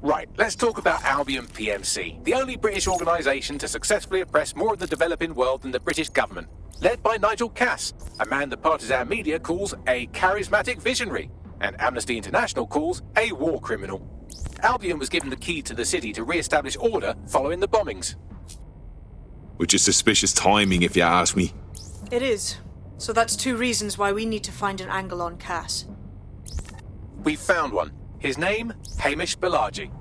Right, let's talk about Albion PMC, the only British organisation to successfully oppress more of the developing world than the British government. Led by Nigel Cass, a man the partisan media calls a charismatic visionary, and Amnesty International calls a war criminal. Albion was given the key to the city to re-establish order following the bombings. Which is suspicious timing, if you ask me. It is. So that's two reasons why we need to find an angle on Cass. We've found one. His name, Hamish Balaji.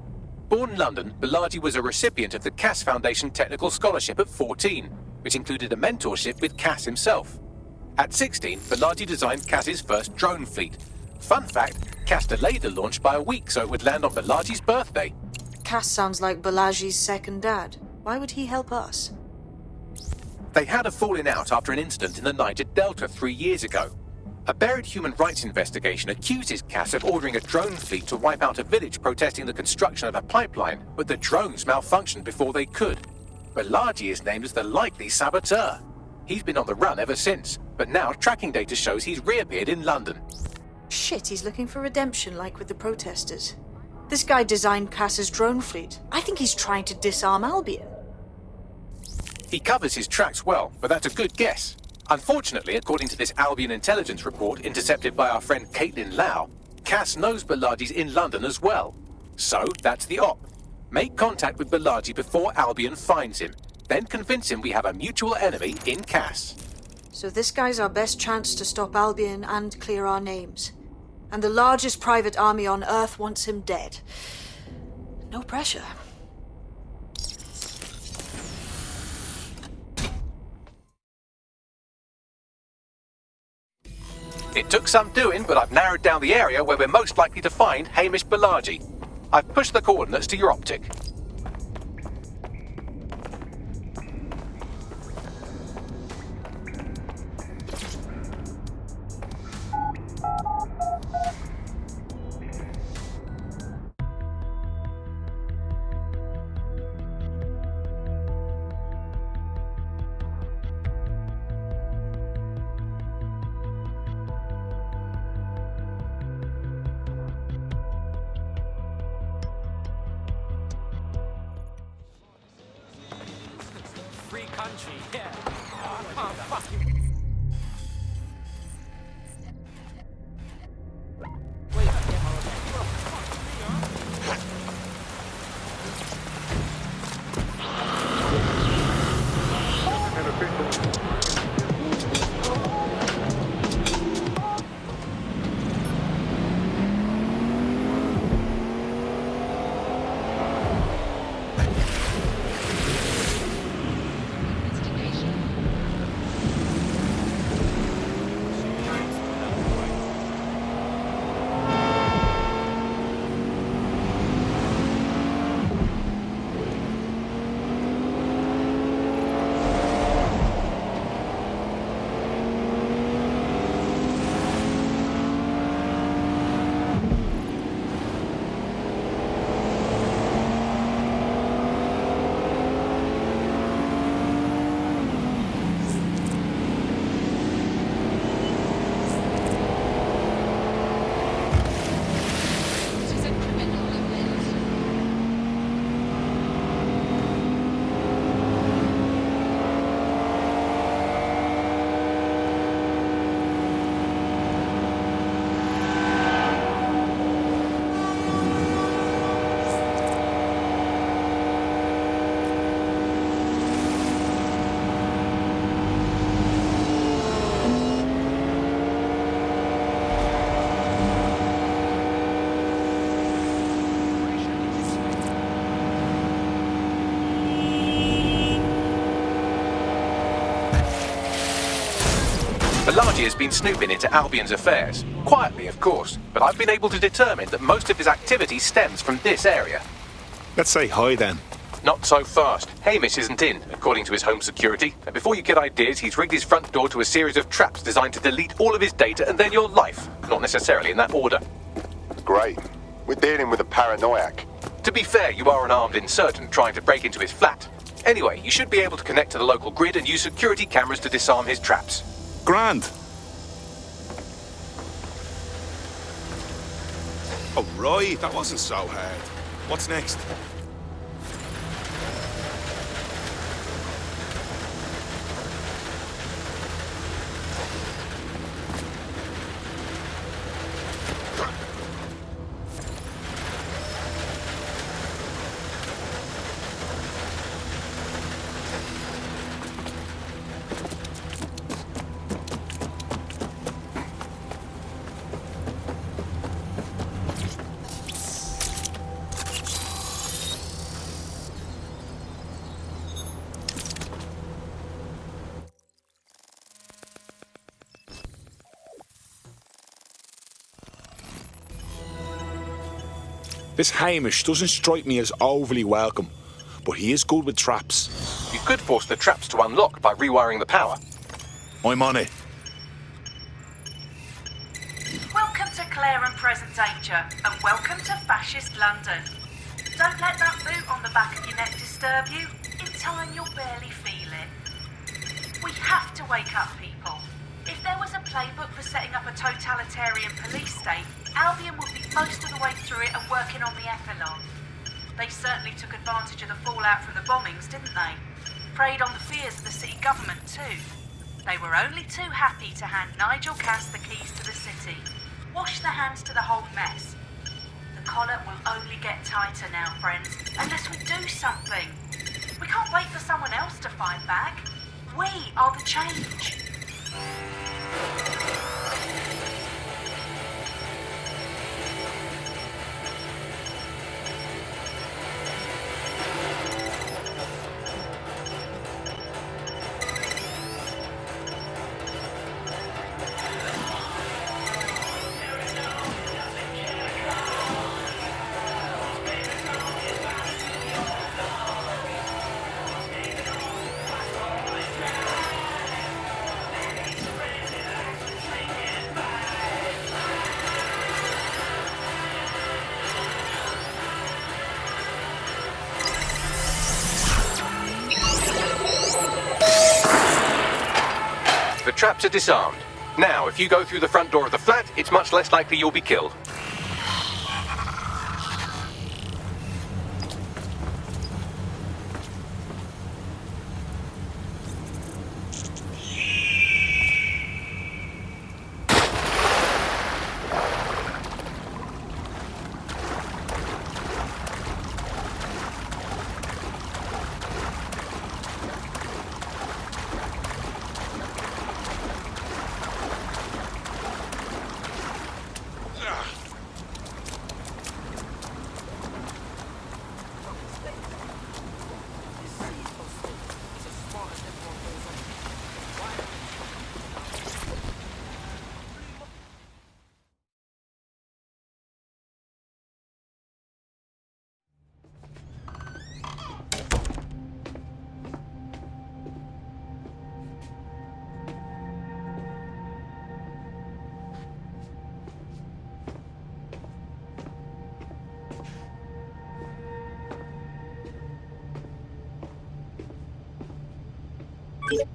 Born in London, Balaji was a recipient of the Cass Foundation Technical Scholarship at 14, which included a mentorship with Cass himself. At 16, Balaji designed Cass's first drone fleet. Fun fact, Cass delayed the launch by a week so it would land on Balaji's birthday. Cass sounds like Balaji's second dad. Why would he help us? They had a falling out after an incident in the Niger Delta 3 years ago. A buried human rights investigation accuses Cass of ordering a drone fleet to wipe out a village protesting the construction of a pipeline, but the drones malfunctioned before they could. Balaji is named as the likely saboteur. He's been on the run ever since, but now tracking data shows he's reappeared in London. Shit, he's looking for redemption like with the protesters. This guy designed Cass's drone fleet. I think he's trying to disarm Albion. He covers his tracks well, but that's a good guess. Unfortunately, according to this Albion intelligence report intercepted by our friend Caitlin Lau, Cass knows Balaji's in London as well. So, that's the op. Make contact with Balaji before Albion finds him. Then convince him we have a mutual enemy in Cass. So this guy's our best chance to stop Albion and clear our names. And the largest private army on Earth wants him dead. No pressure. It took some doing, but I've narrowed down the area where we're most likely to find Hamish Balaji. I've pushed the coordinates to your optic. Free country, yeah. Oh, fucking... Wait, Balaji has been snooping into Albion's affairs. Quietly, of course, but I've been able to determine that most of his activity stems from this area. Let's say hi then. Not so fast. Hamish isn't in, according to his home security. And before you get ideas, he's rigged his front door to a series of traps designed to delete all of his data and then your life. Not necessarily in that order. Great. We're dealing with a paranoiac. To be fair, you are an armed insurgent trying to break into his flat. Anyway, you should be able to connect to the local grid and use security cameras to disarm his traps. Grand. Oh, right, that wasn't so hard. What's next? This Hamish doesn't strike me as overly welcome, but he is good with traps. You could force the traps to unlock by rewiring the power. I'm on it. Welcome to Claire and Present Danger, and welcome to Fascist London. Don't let that boot on the back of your neck disturb you. In time, you'll barely feel it. We have to wake up, people. If there was a playbook for setting up a totalitarian police state, Albion would be most of the way through it and working on the epilogue. They certainly took advantage of the fallout from the bombings, didn't they? Preyed on the fears of the city government too. They were only too happy to hand Nigel Cass the keys to the city. Wash their hands to the whole mess. The collar will only get tighter now, friends, unless we do something. We can't wait for someone else to fight back. We are the change. The traps are disarmed. Now, if you go through the front door of the flat, it's much less likely you'll be killed.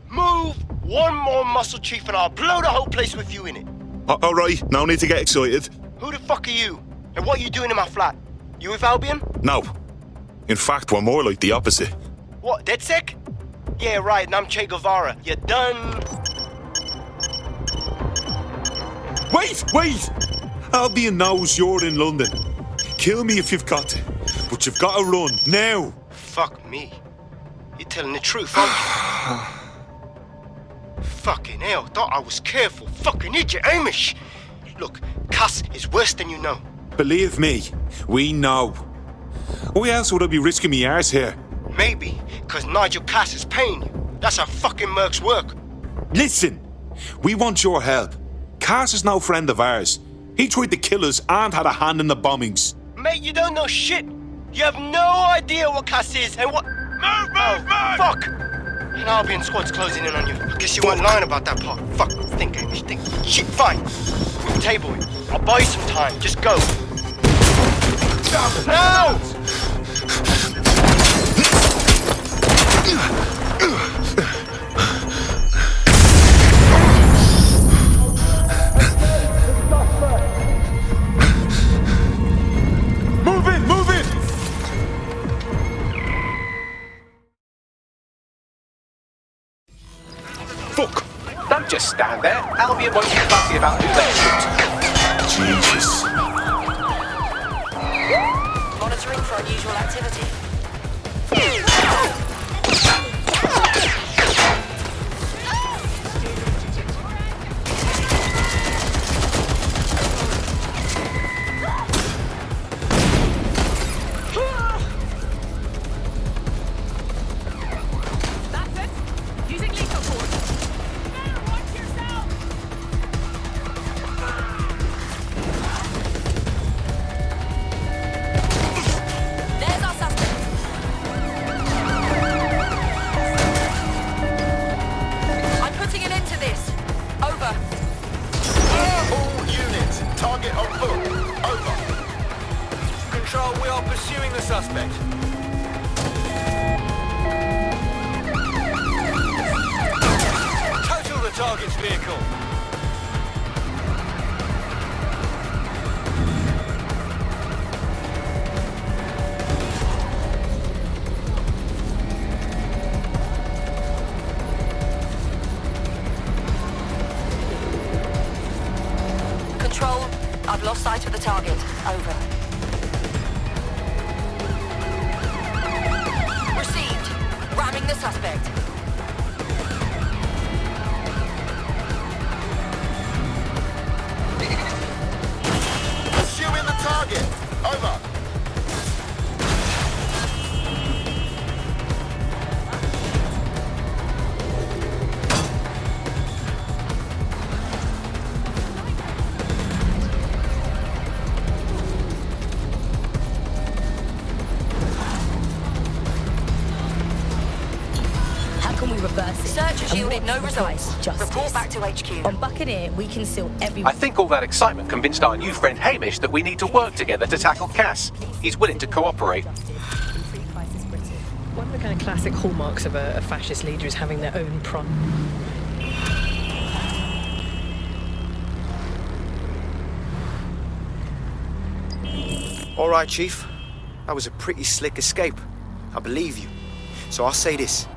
Move one more muscle, Chief, and I'll blow the whole place with you in it. All right, no need to get excited. Who the fuck are you? And what are you doing in my flat? You with Albion? No. In fact, we're more like the opposite. What, DedSec? Yeah, right, and I'm Che Guevara. You done? Wait! Albion knows you're in London. Kill me if you've got to, but you've got to run, now. Fuck me. You're telling the truth, aren't you? Fucking hell, thought I was careful. Fucking idiot, Hamish. Look, Cass is worse than you know. Believe me, we know. Why else would I be risking me arse here? Maybe, because Nigel Cass is paying you. That's how fucking mercs work. Listen, we want your help. Cass is no friend of ours. He tried to kill us and had a hand in the bombings. Mate, you don't know shit. You have no idea what Cass is and what... Move! Fuck! An Albion squad's closing in on you. I guess you weren't lying about that part. Fuck, think, Hamish, think. Shit, fine. We'll table it. I'll buy you some time. Just go. No! Move it! stand there. Albion won't be fussy about who they shoot. Jesus. Monitoring for unusual activity. That's it. Using lethal force. Watch yourself. There's our suspect. I'm putting an end to this. Over. All units, target on foot. Over. Control, we are pursuing the suspect. Total the target's vehicle. Control, I've lost sight of the target. Over. Received. Ramming the suspect. Pursuing the target. Over. How can we reverse it? Search has And yielded no what's the price? results. Justice. Report back to HQ. On Buccaneer, we can seal every... I think all that excitement convinced our new friend Hamish that we need to work together to tackle Cass. He's willing to cooperate. One of the kind of classic hallmarks of a fascist leader is having their own All right, Chief. That was a pretty slick escape. I believe you. So I'll say this.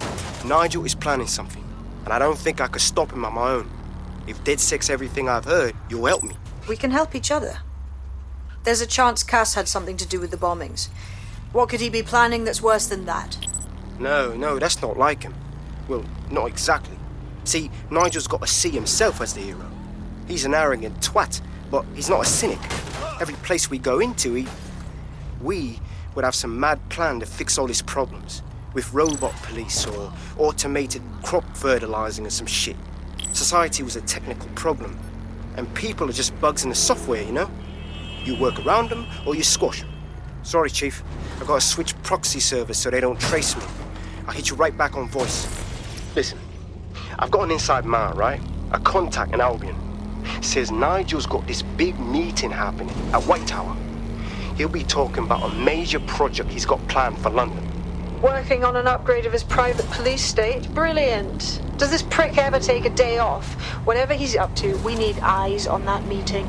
Nigel is planning something, and I don't think I could stop him on my own. If DedSec's everything I've heard, you'll help me. We can help each other. There's a chance Cass had something to do with the bombings. What could he be planning that's worse than that? No, that's not like him. Well, not exactly. See, Nigel's got to see himself as the hero. He's an arrogant twat, but he's not a cynic. Every place we go into, we would have some mad plan to fix all his problems. With robot police or automated crop fertilizing and some shit. Society was a technical problem. And people are just bugs in the software, you know? You work around them or you squash them. Sorry, Chief. I've got to switch proxy servers so they don't trace me. I'll hit you right back on voice. Listen, I've got an inside man, right? A contact in Albion. Says Nigel's got this big meeting happening at White Tower. He'll be talking about a major project he's got planned for London. Working on an upgrade of his private police state? Brilliant. Does this prick ever take a day off? Whatever he's up to, we need eyes on that meeting.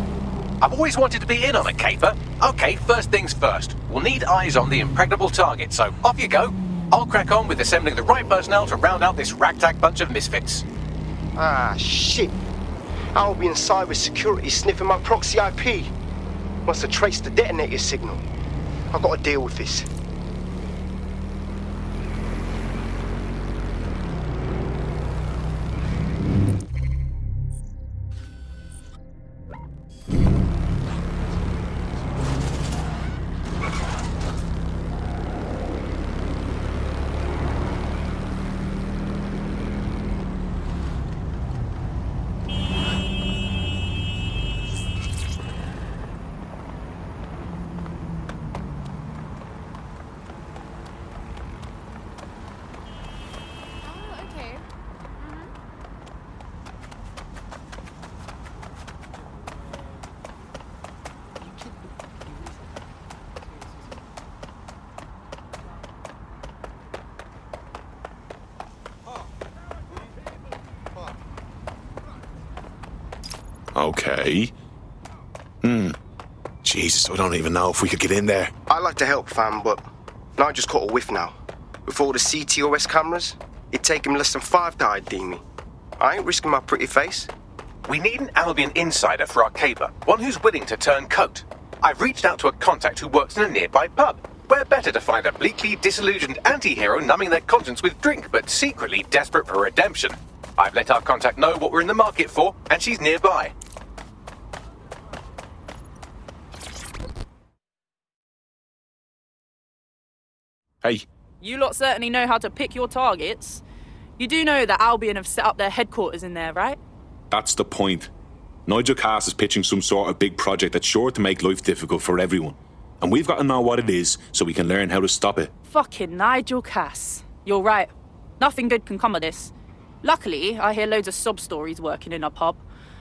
I've always wanted to be in on a caper. Okay, first things first. We'll need eyes on the impregnable target, so off you go. I'll crack on with assembling the right personnel to round out this ragtag bunch of misfits. Ah, shit. Albion cybersecurity sniffing my proxy IP. Must have traced the detonator signal. I've got to deal with this. Okay. Jesus, I don't even know if we could get in there. I'd like to help, fam, but now I just caught a whiff now. With all the CTOS cameras, it'd take him less than 5 to ID me. I ain't risking my pretty face. We need an Albion insider for our caper, one who's willing to turn coat. I've reached out to a contact who works in a nearby pub. Where better to find a bleakly disillusioned anti-hero numbing their conscience with drink, but secretly desperate for redemption. I've let our contact know what we're in the market for, and she's nearby. Hey. You lot certainly know how to pick your targets. You do know that Albion have set up their headquarters in there, right? That's the point. Nigel Cass is pitching some sort of big project that's sure to make life difficult for everyone. And we've got to know what it is so we can learn how to stop it. Fucking Nigel Cass. You're right. Nothing good can come of this. Luckily, I hear loads of sob stories working in a pub.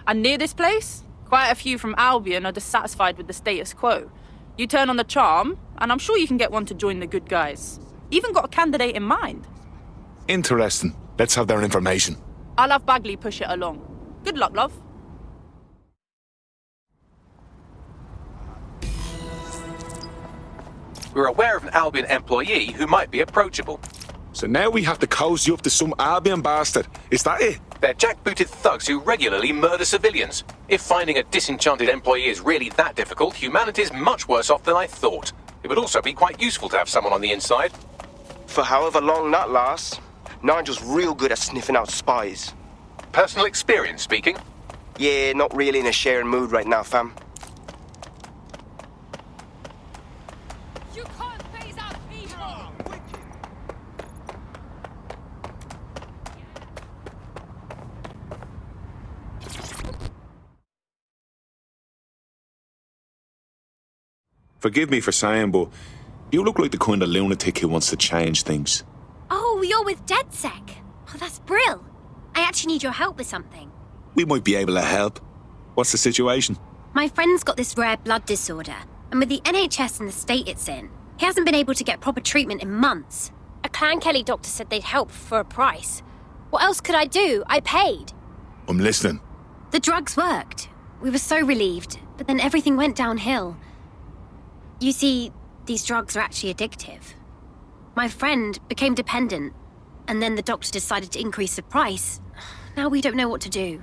And near this place, quite a few from Albion are dissatisfied with the status quo. You turn on the charm, and I'm sure you can get one to join the good guys. Even got a candidate in mind. Interesting. Let's have their information. I'll have Bagley push it along. Good luck, love. We're aware of an Albion employee who might be approachable. So now we have to cozy up to some Albion bastard. Is that it? They're jackbooted thugs who regularly murder civilians. If finding a disenchanted employee is really that difficult, humanity's much worse off than I thought. It would also be quite useful to have someone on the inside. For however long that lasts, Nigel's real good at sniffing out spies. Personal experience speaking? Yeah, not really in a sharing mood right now, fam. You can't phase out people! Forgive me for saying, but you look like the kind of lunatic who wants to change things. Oh, you're with DedSec. Oh, that's brill. I actually need your help with something. We might be able to help. What's the situation? My friend's got this rare blood disorder, and with the NHS and the state it's in, he hasn't been able to get proper treatment in months. A Clan Kelly doctor said they'd help for a price. What else could I do? I paid. I'm listening. The drugs worked. We were so relieved, but then everything went downhill. You see, these drugs are actually addictive. My friend became dependent, and then the doctor decided to increase the price. Now we don't know what to do.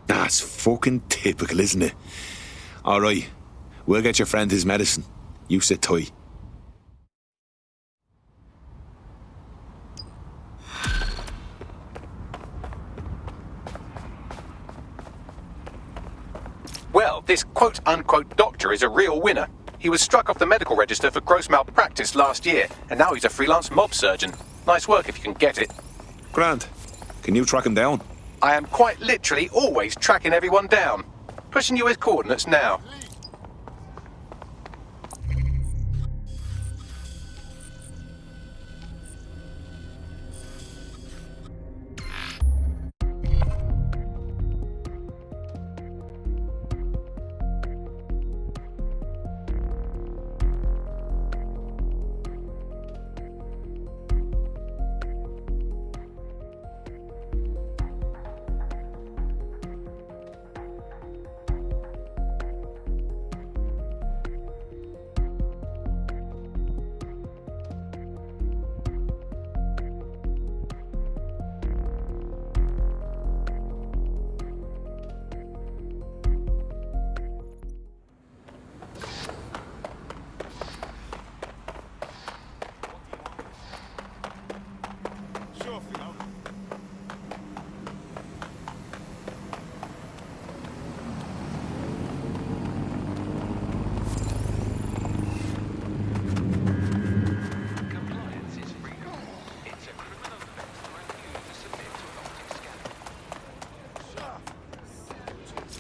That's fucking typical, isn't it? All right, we'll get your friend his medicine. You sit tight. Well, this quote-unquote doctor is a real winner. He was struck off the medical register for gross malpractice last year, and now he's a freelance mob surgeon. Nice work if you can get it. Grant, can you track him down? I am quite literally always tracking everyone down. Pushing you his coordinates now.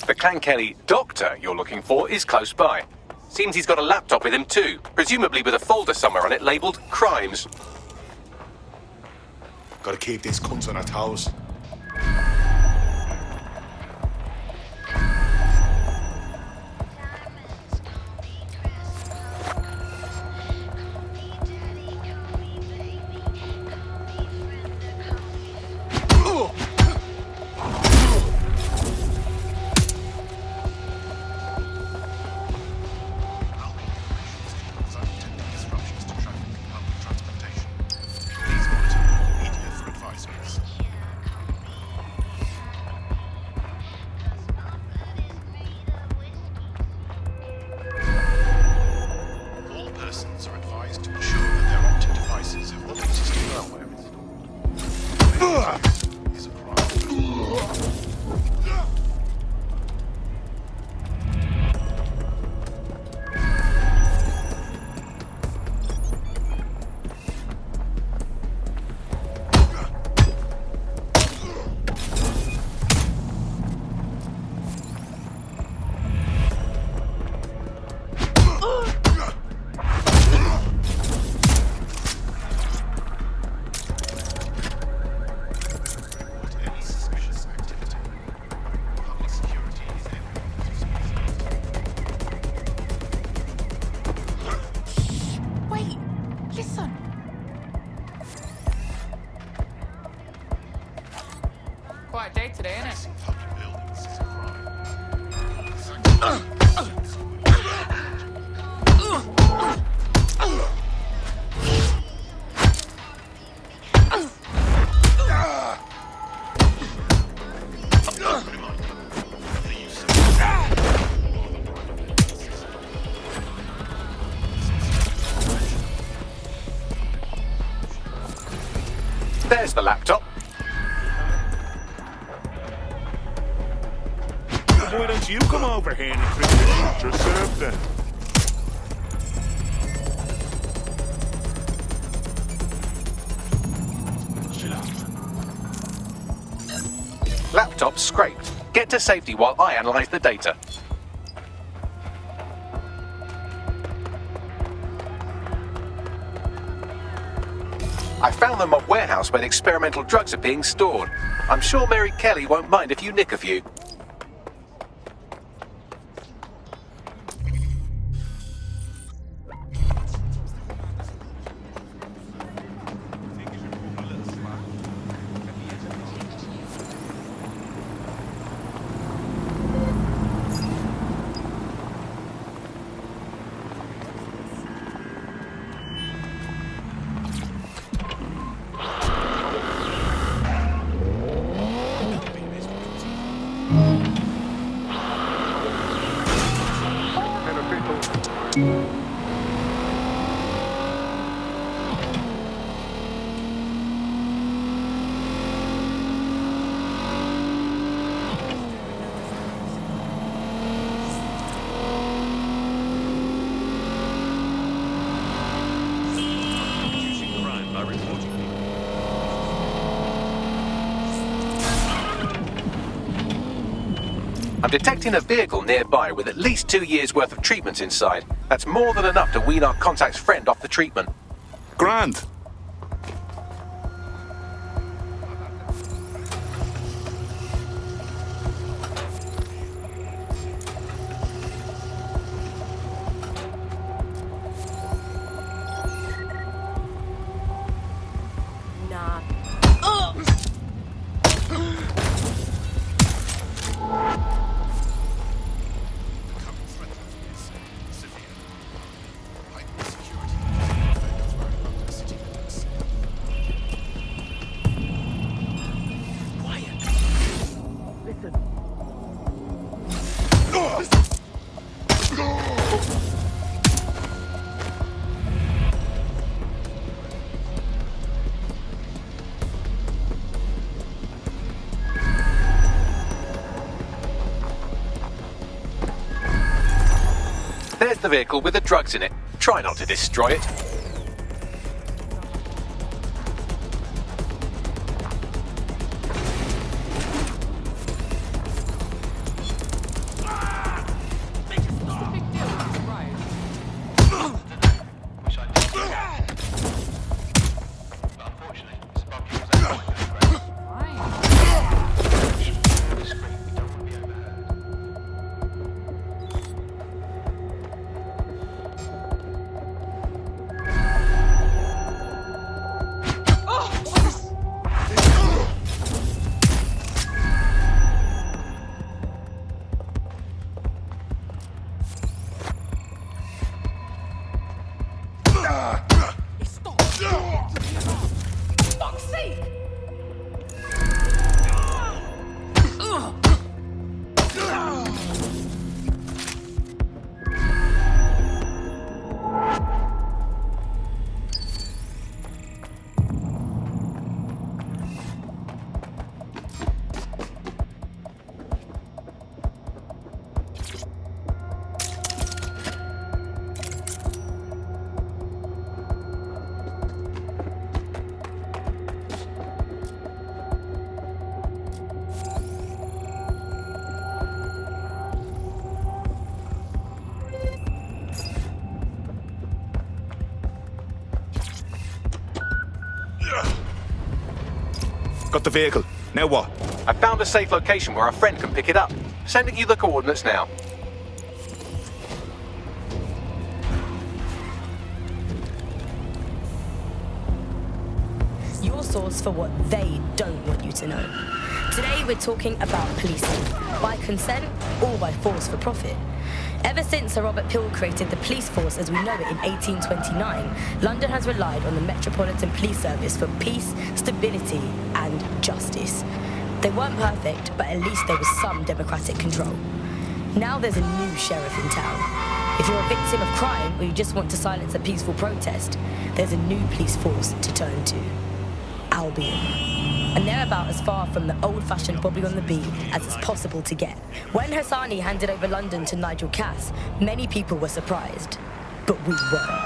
The Clan Kelly doctor you're looking for is close by. Seems he's got a laptop with him too, presumably with a folder somewhere on it labelled Crimes. Gotta keep these cunts on our toes. day today, innit? There's the laptop. Why don't you come over here and introduce yourself then? Laptop scraped. Get to safety while I analyze the data. I found the mob warehouse where the experimental drugs are being stored. I'm sure Mary Kelly won't mind if you nick a few. I'm detecting a vehicle nearby with at least 2 years' worth of treatments inside. That's more than enough to wean our contact's friend off the treatment. Grand. Nah. There's the vehicle with the drugs in it. Try not to destroy it. Got the vehicle. Now what? I found a safe location where our friend can pick it up. Sending you the coordinates now. Your source for what they don't want you to know. Today we're talking about policing, by consent or by force for profit. Ever since Sir Robert Peel created the police force as we know it in 1829, London has relied on the Metropolitan Police Service for peace, stability and justice. They weren't perfect, but at least there was some democratic control. Now there's a new sheriff in town. If you're a victim of crime or you just want to silence a peaceful protest, there's a new police force to turn to. Albion. And they're about as far from the old-fashioned Bobby on the beat as it's possible to get. When Hassani handed over London to Nigel Cass, many people were surprised. But we weren't.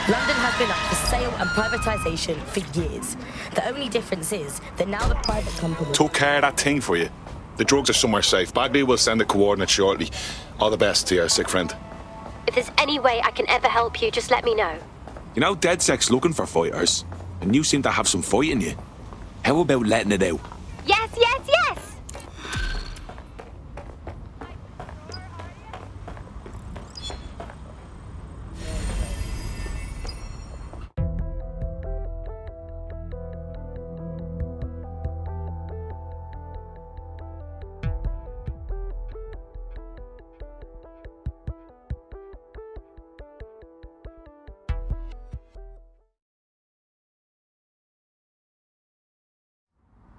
London has been up for sale and privatisation for years. The only difference is that now the private company... Took care of that thing for you. The drugs are somewhere safe. Bagley will send the coordinates shortly. All the best to your sick friend. If there's any way I can ever help you, just let me know. You know, DedSec's looking for fighters, and you seem to have some fight in you. How about letting it out? Yes, yes, yes!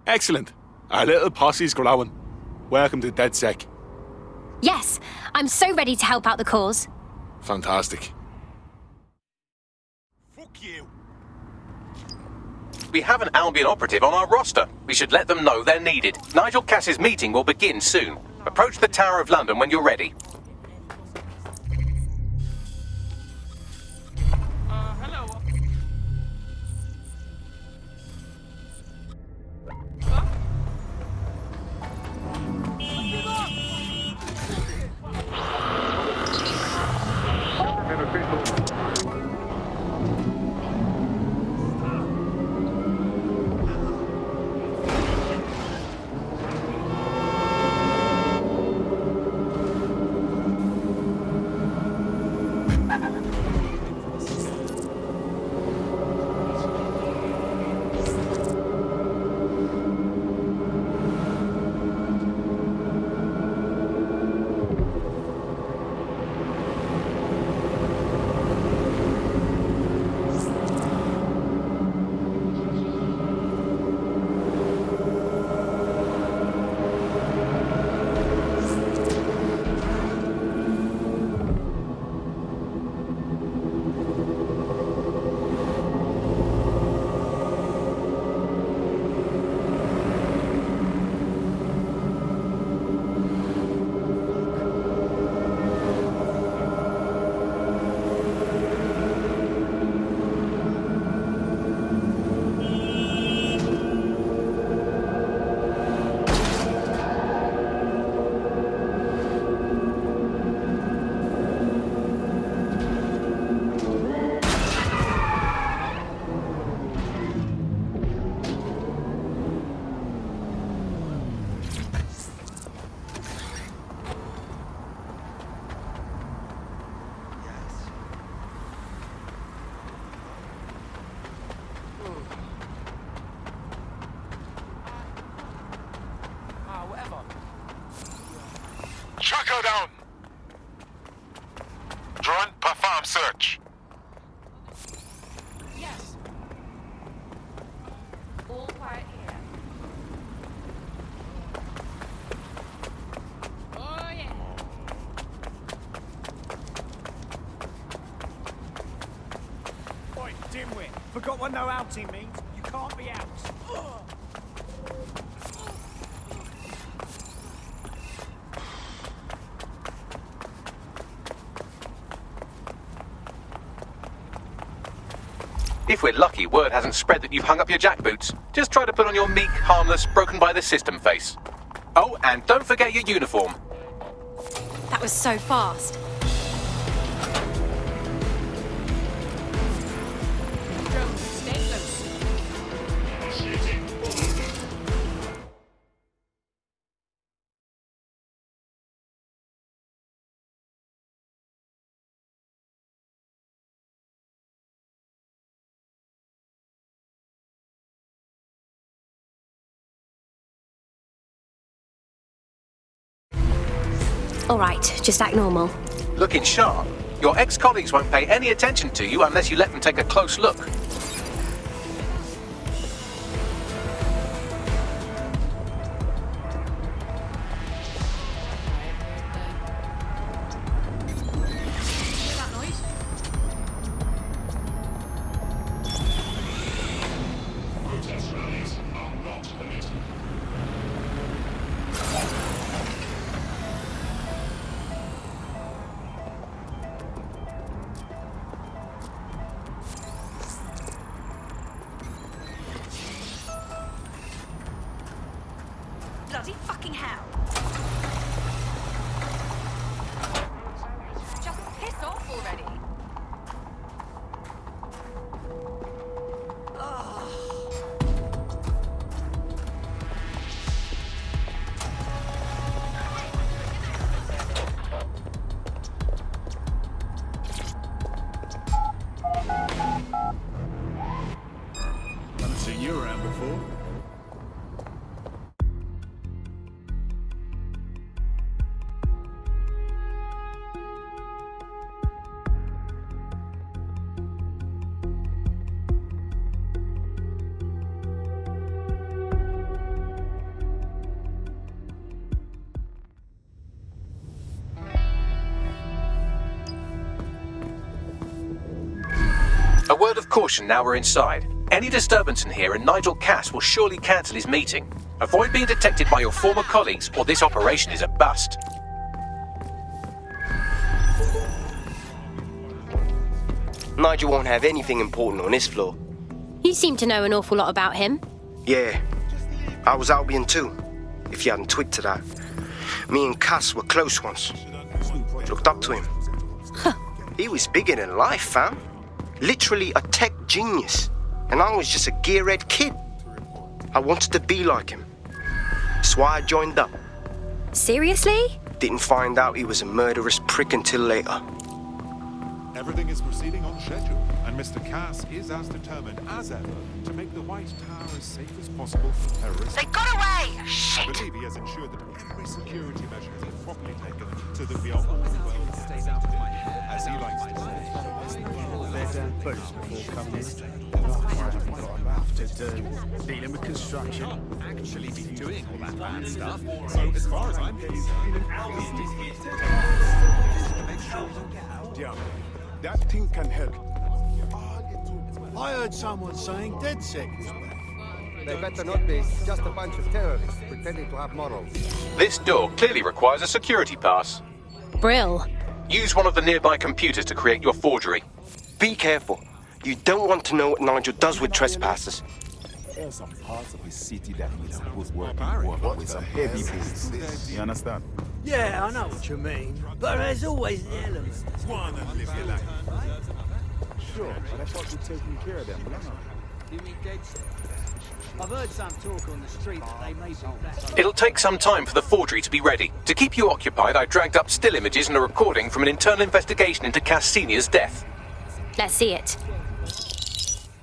Excellent. Our little posse's growing. Welcome to DedSec. Yes, I'm so ready to help out the cause. Fantastic. Fuck you. We have an Albion operative on our roster. We should let them know they're needed. Nigel Cass's meeting will begin soon. Approach the Tower of London when you're ready. Hello. Tracker down. Drone, perform search. Yes. All quiet here. Oh, yeah. Oi, dimwit. Forgot what no outing means? You can't be out. Ugh. If we're lucky, word hasn't spread that you've hung up your jackboots. Just try to put on your meek, harmless, broken by the system face. Oh, and don't forget your uniform. That was so fast. All right, just act normal. Looking sharp. Your ex-colleagues won't pay any attention to you unless you let them take a close look. Bloody fucking hell! Just piss off already. Haven't seen you around before. A word of caution now we're inside. Any disturbance in here and Nigel Cass will surely cancel his meeting. Avoid being detected by your former colleagues or this operation is a bust. Nigel won't have anything important on this floor. You seem to know an awful lot about him. Yeah, I was Albion too, if you hadn't twigged to that. Me and Cass were close once. Looked up to him. He was bigger than life, fam. Literally a tech genius. And I was just a gearhead kid. I wanted to be like him. That's why I joined up. Seriously? Didn't find out he was a murderous prick until later. Everything is proceeding on schedule, and Mr. Cass is as determined as ever to make the White Tower as safe as possible for terrorists. They got away! I Shit! believe he has ensured that every security measure is properly taken so that we are all well stays out of my head, as he likes to say. They're down boots before coming in. After dealing with construction. Actually be doing all that bad stuff. So as far as I'm concerned, Yeah, that thing can help. I heard someone saying dead sick. They better not be. Just a bunch of terrorists pretending to have morals. This door clearly requires a security pass. Brill. Use one of the nearby computers to create your forgery. Be careful. You don't want to know what Nigel does with trespassers. there's some parts of his city that needs a good working woman with some heavy boots. You understand? Yeah, I know what you mean. But there's always an element. One and live your life. Sure, but I thought you'd taken care of them, You mean dead set? I've heard some talk on the street that they may be back. It'll take some time for the forgery to be ready. To keep you occupied, I dragged up still images and a recording from an internal investigation into Cass Sr.'s death. Let's see it.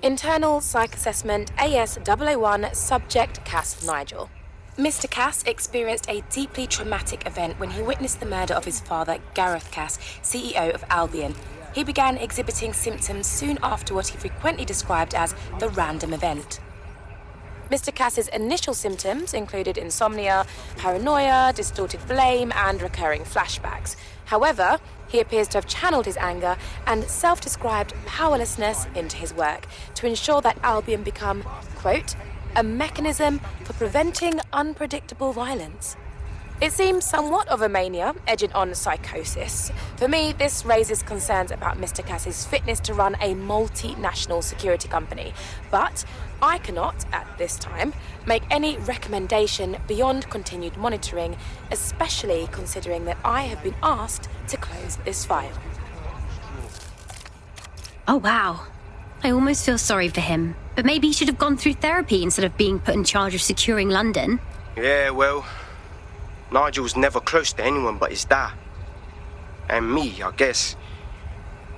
Internal Psych Assessment AS001 Subject Cass Nigel. Mr. Cass experienced a deeply traumatic event when he witnessed the murder of his father, Gareth Cass, CEO of Albion. He began exhibiting symptoms soon after what he frequently described as the random event. Mr. Cass's initial symptoms included insomnia, paranoia, distorted blame, and recurring flashbacks. However, he appears to have channeled his anger and self-described powerlessness into his work to ensure that Albion become, quote, a mechanism for preventing unpredictable violence. It seems somewhat of a mania, edging on psychosis. For me, this raises concerns about Mr. Cass's fitness to run a multinational security company. But I cannot, at this time, make any recommendation beyond continued monitoring, especially considering that I have been asked to close this file. Oh, wow. I almost feel sorry for him. But maybe he should have gone through therapy instead of being put in charge of securing London. Yeah, well, Nigel was never close to anyone but his dad. And me, I guess.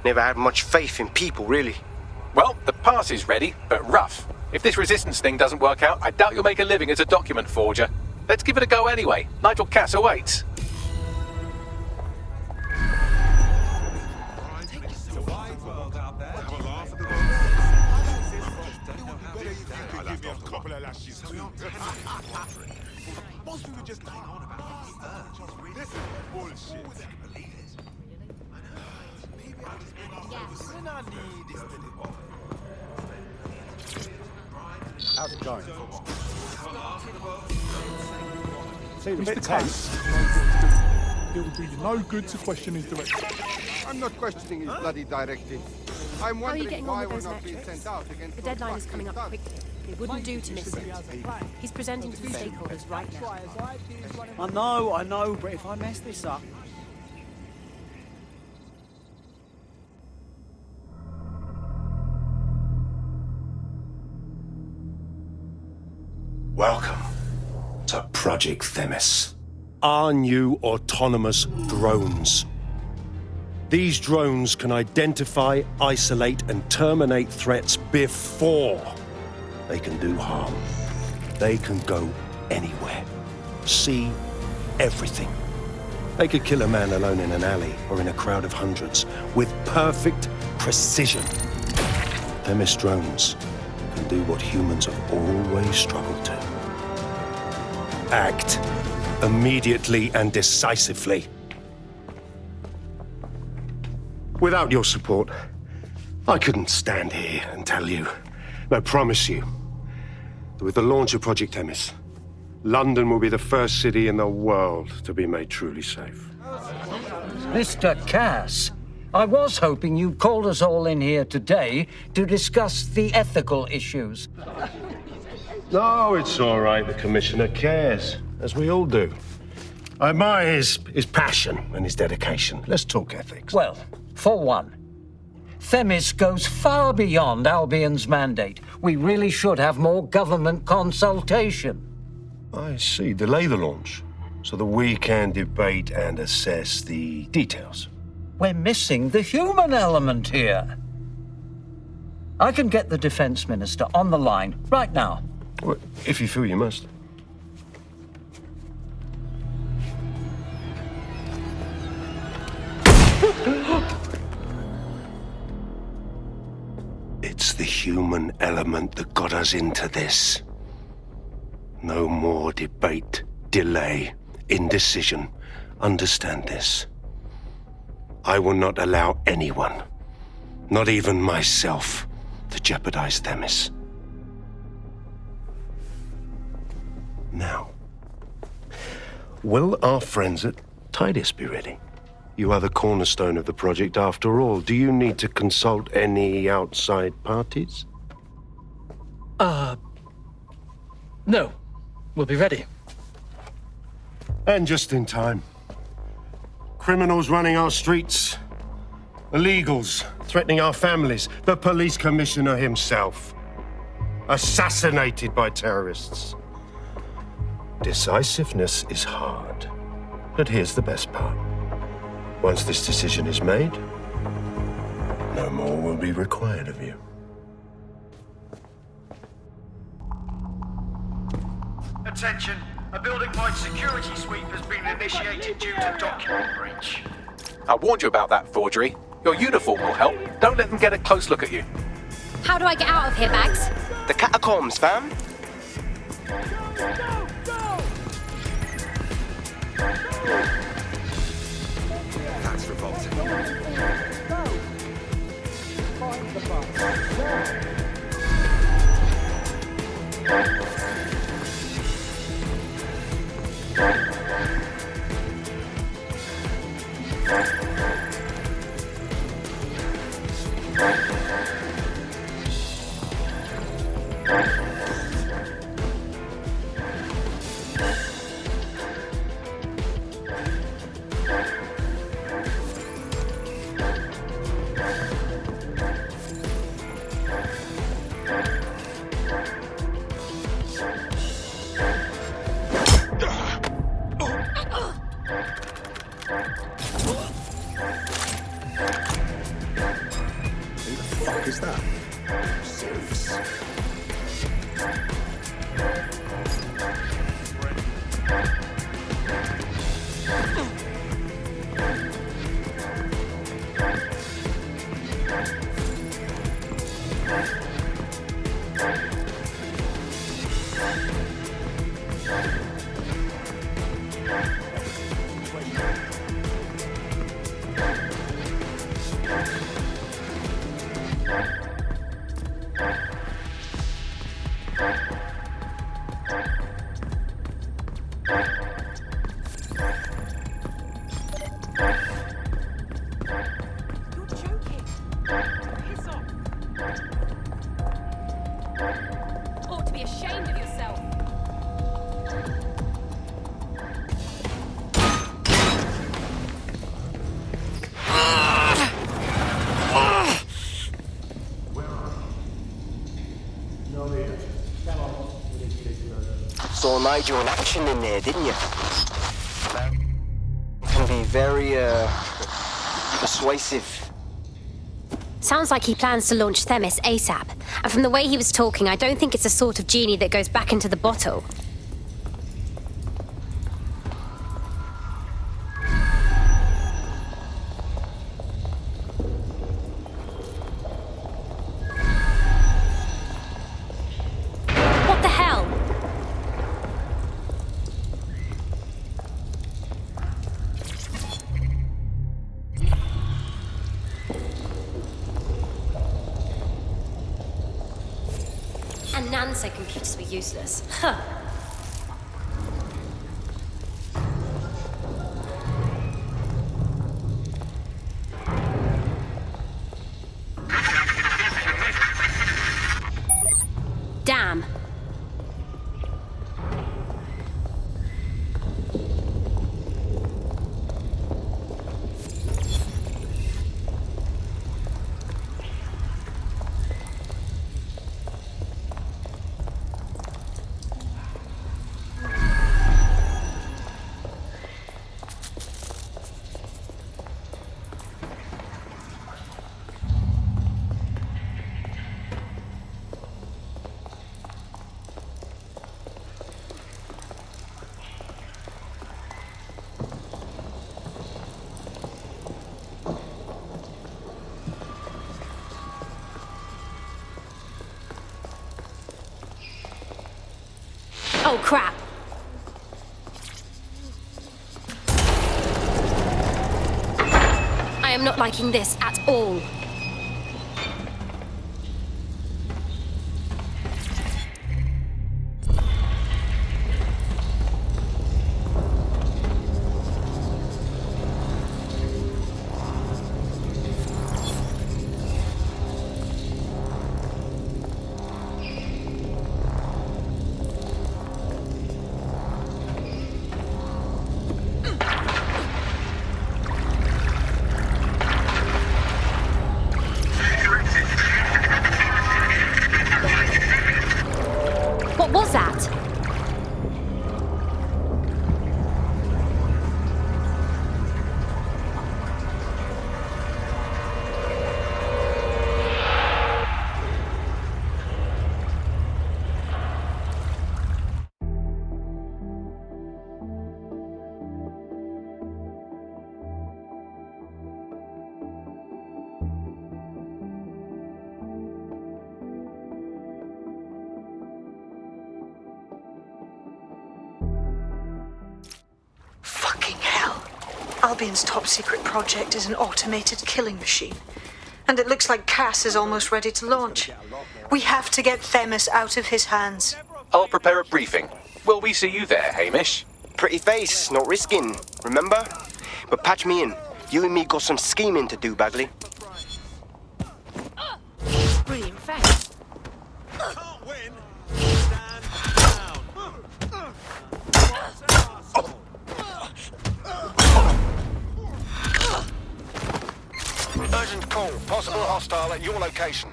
Never had much faith in people, really. Well, the pass is ready, but rough. If this resistance thing doesn't work out, I doubt you'll make a living as a document forger. Let's give it a go anyway. Nigel Cass awaits. Most people just going on about this. This is bullshit. How's it going? Seemed a Mr. bit Cass, tense. it would be no good to question his direction. I'm not questioning his bloody directive. I'm How are you wondering getting why on we're with those not being metrics? sent out against The those deadline is coming up fucking quickly. It wouldn't do to miss it. He's presenting to the stakeholders right now. I know, but if I mess this up... Welcome to Project Themis. Our new autonomous drones. These drones can identify, isolate, and terminate threats before they can do harm. They can go anywhere, see everything. They could kill a man alone in an alley or in a crowd of hundreds with perfect precision. Themis drones can do what humans have always struggled to. Act immediately and decisively. Without your support, I couldn't stand here and tell you, I promise you, that with the launch of Project Themis, London will be the first city in the world to be made truly safe. Mr. Cass, I was hoping you called us all in here today to discuss the ethical issues. No, it's all right. The Commissioner cares, as we all do. I admire his passion and his dedication. Let's talk ethics. Well, for one, Themis goes far beyond Albion's mandate. We really should have more government consultation. I see. Delay the launch so that we can debate and assess the details. We're missing the human element here. I can get the Defense Minister on the line right now. Well, if you feel you must. It's the human element that got us into this. No more debate, delay, indecision. Understand this. I will not allow anyone, not even myself, to jeopardize Themis. Now, will our friends at Titus be ready? You are the cornerstone of the project after all. Do you need to consult any outside parties? No. We'll be ready. And just in time. Criminals running our streets. Illegals threatening our families. The police commissioner himself. Assassinated by terrorists. Decisiveness is hard. But here's the best part. Once this decision is made, no more will be required of you. Attention, a building-wide security sweep has been initiated due to document breach. I warned you about that forgery. Your uniform will help. Don't let them get a close look at you. How do I get out of here, Bags? The catacombs, fam. That's revolting. What is that? Service. Ought to be ashamed of yourself. Saw Nigel in action in there, didn't you? Can be very, persuasive. Sounds like he plans to launch Themis ASAP. And from the way he was talking, I don't think it's the sort of genie that goes back into the bottle. What the hell? And Nan said computers were useless. Huh. Damn. Oh, crap. I am not liking this at all. What was that? Fucking hell. Albion's top secret project is an automated killing machine. And it looks like Cass is almost ready to launch. We have to get Themis out of his hands. I'll prepare a briefing. Will we see you there, Hamish? Pretty face, not risking, remember? But patch me in. You and me got some scheming to do, Bagley. Brilliant face. Can't win. Stand down. Urgent call. Possible hostile at your location.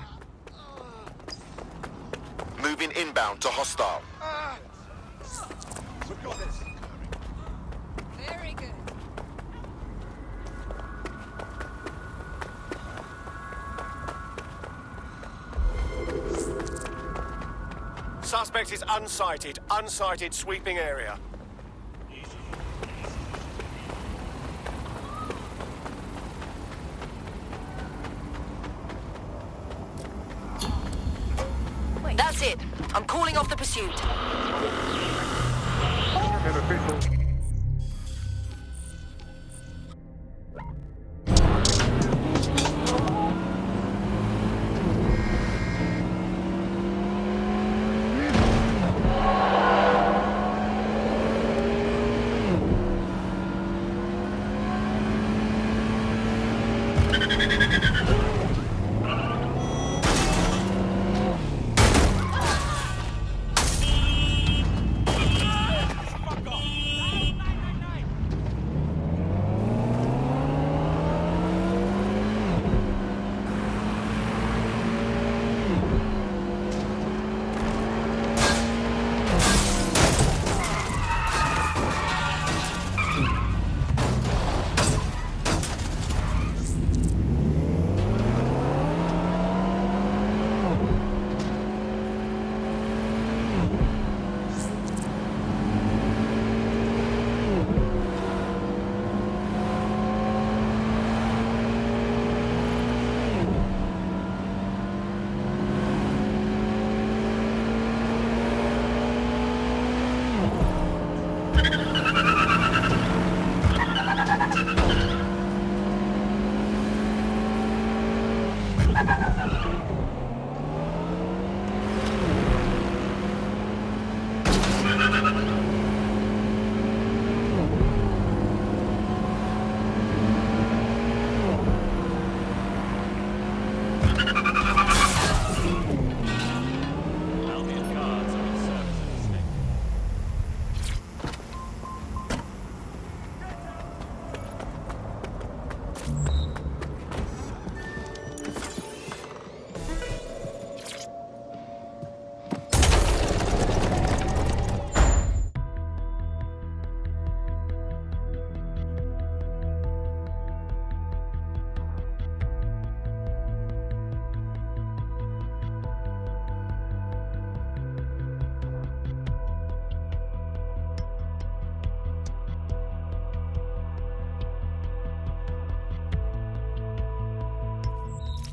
Moving inbound to hostile. We've got this. Very good. Suspect is unsighted. Unsighted sweeping area. That's it. I'm calling off the pursuit.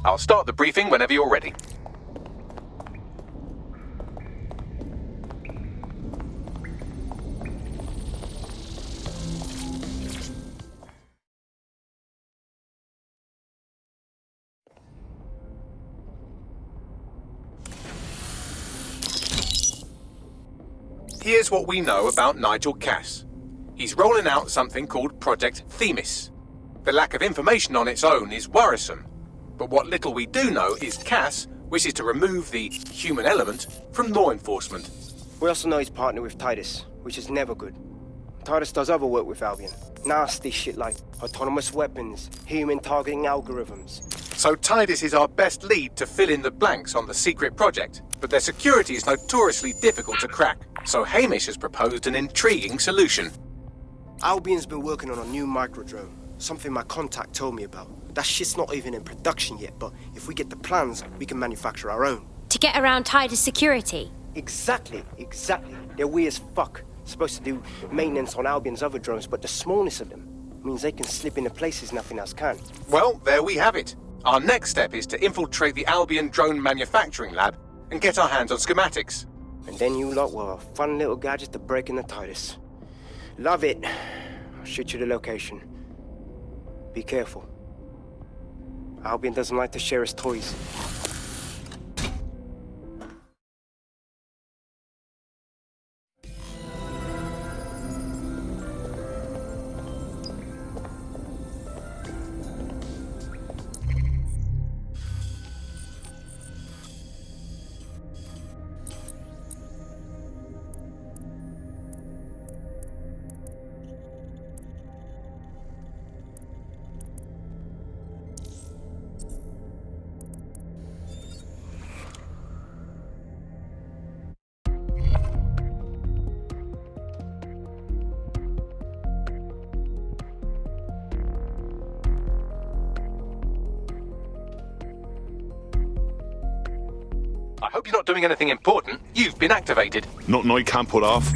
I'll start the briefing whenever you're ready. Here's what we know about Nigel Cass. He's rolling out something called Project Themis. The lack of information on its own is worrisome, but what little we do know is Cass wishes to remove the human element from law enforcement. We also know he's partnered with Titus, which is never good. Titus does other work with Albion. Nasty shit like autonomous weapons, human targeting algorithms. So Titus is our best lead to fill in the blanks on the secret project, but their security is notoriously difficult to crack. So Hamish has proposed an intriguing solution. Albion's been working on a new microdrone, something my contact told me about. That shit's not even in production yet, but if we get the plans, we can manufacture our own. To get around Titus security? Exactly. They're weird as fuck. Supposed to do maintenance on Albion's other drones, but the smallness of them means they can slip into places nothing else can. Well, there we have it. Our next step is to infiltrate the Albion drone manufacturing lab and get our hands on schematics. And then you lot will have a fun little gadget to break into Titus. Love it. I'll shoot you the location. Be careful. Albion doesn't like to share his toys. I hope you're not doing anything important. You've been activated. Nothing I can't put off.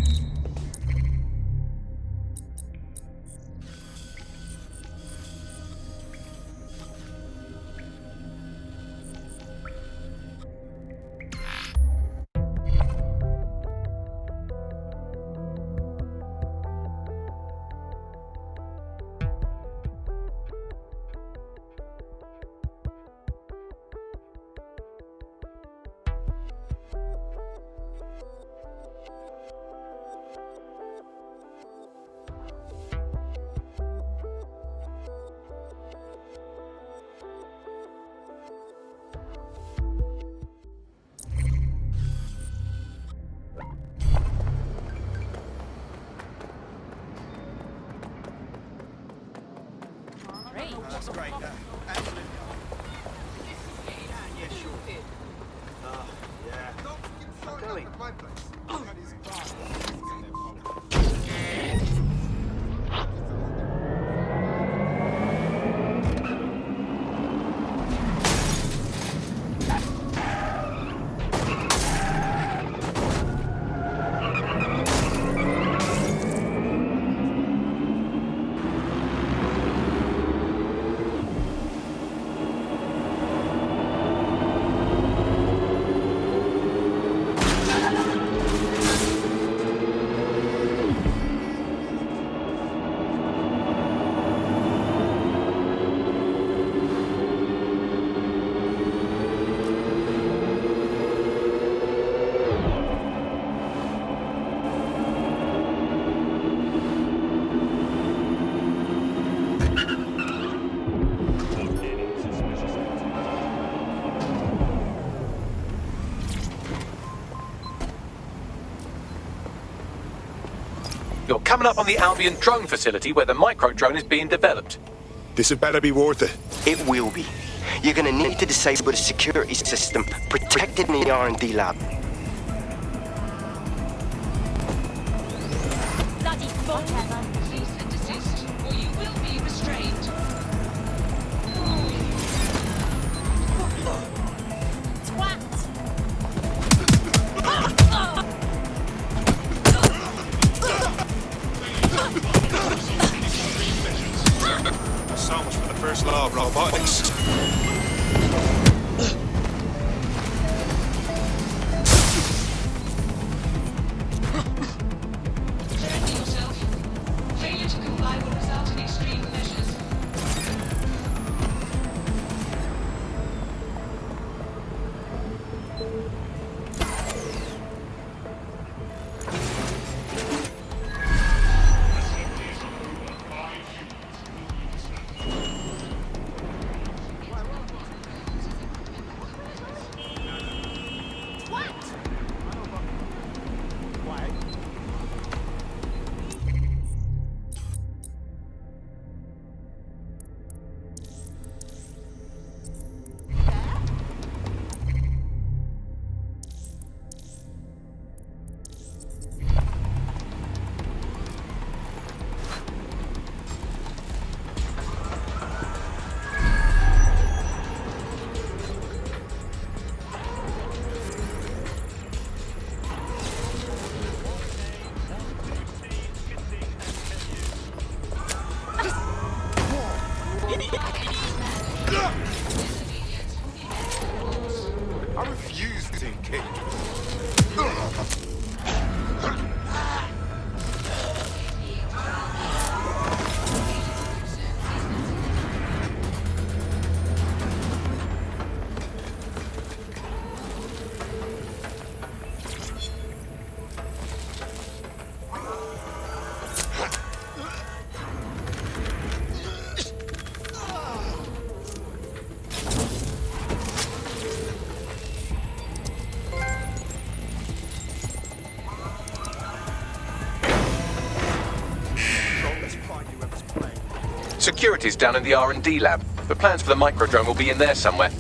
You're coming up on the Albion drone facility where the micro-drone is being developed. This had better be worth it. It will be. You're gonna need to disable the security system protected in the R&D lab. Bloody whatever. Cease and desist, or you will be restrained. So much for the first law of robotics. Defend yourself. Failure to comply will result in extreme measures. I refuse to engage. Security's down in the R&D lab. The plans for the micro-drone will be in there somewhere.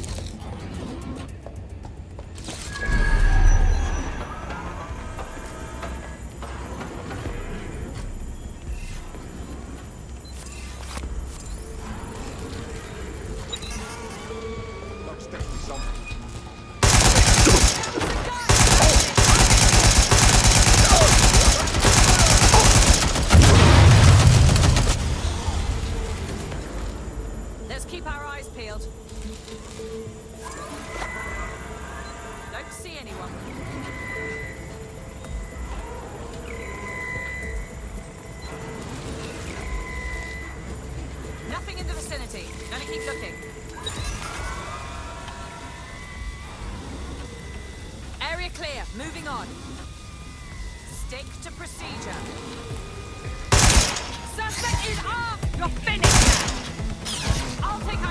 Let's keep our eyes peeled. Don't see anyone. Nothing in the vicinity. Gonna keep looking. Area clear. Moving on. Stick to procedure. Suspect is armed. You're finished now. I'll take over.